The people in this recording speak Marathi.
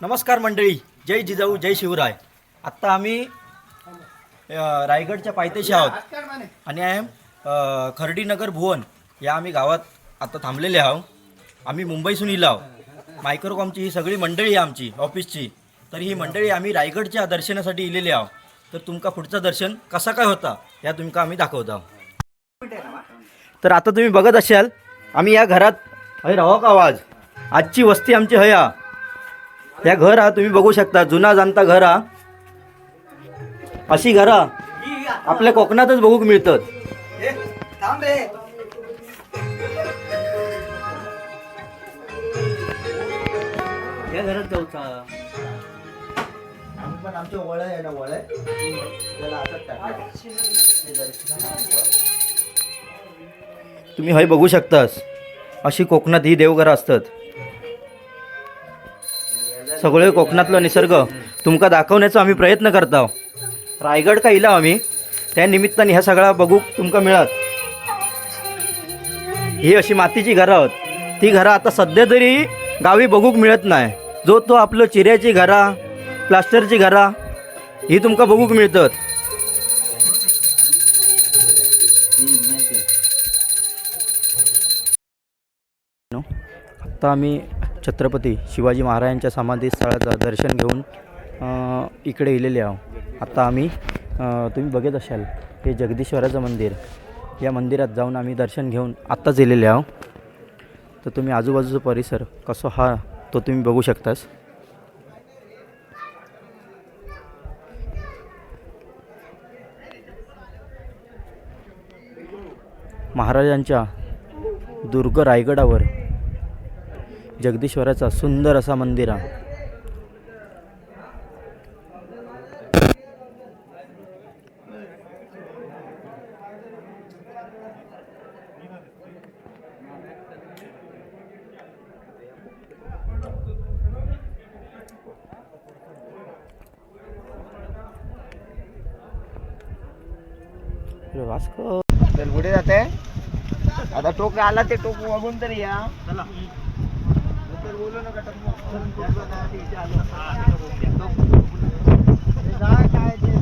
नमस्कार मंडळी, जय जिजाऊ जय शिवराय. आत्ता आम्ही रायगडच्या पायथ्याशी आहोत आणि खर्डीनगर भुवन या आम्ही गावात आता थांबलेले आहोत. आम्ही मुंबईसून इलो आहोत. मायक्रोकॉमची ही सगळी मंडळी आहे आमची ऑफिसची. तर ही मंडळी आम्ही रायगडच्या दर्शनासाठी इलेली आहोत. तर तुमका पुढचं दर्शन कसा काय होता या तुमका आम्ही दाखवतो. तर आता तुम्ही बघत असाल आम्ही या घरात हय राहो का आवाज. आजची वस्ती आमची हया या घर हा तुम्ही बघू शकता. जुना जाणता घर हा. अशी घरा आपल्या कोकणातच बघूक मिळतात. या घरात जाऊचा आम्ही पण आमच्या वळ आहे ना वळ तुम्ही हय बघू शकतास. अशी कोकणात ही देवघरं असतात. सगळे कोकणातला निसर्ग तुमका दाखवण्याचा आम्ही प्रयत्न करतो. रायगड का इला आम्ही त्या निमित्ताने ह्या सगळा बघू तुमका मिळत. ही अशी मातीची घरं आहोत. ती घरं आता सध्या तरी गावी बघूक मिळत नाही. जो तो आपलं चिऱ्याची घरा प्लास्टरची घरा ही तुमका बघूक मिळतात. आता आम्ही छत्रपती शिवाजी महाराजांच्या समाधी स्थळाचं दर्शन घेऊन इकडे इलेले आहोत. आता आम्ही तुम्ही बघत असाल हे जगदीश्वराचं मंदिर. या मंदिरात जाऊन आम्ही दर्शन घेऊन आत्ताच इलेले आहोत. तर तुम्ही आजूबाजूचा परिसर कसं हा तो तुम्ही बघू शकतास. महाराजांच्या दुर्ग रायगडावर जगदीश्वराचा सुंदर असा मंदिर आहे. तर पुढे जाते. आता टोक आला ते टोक बघून तरी या. बोलू नका. काय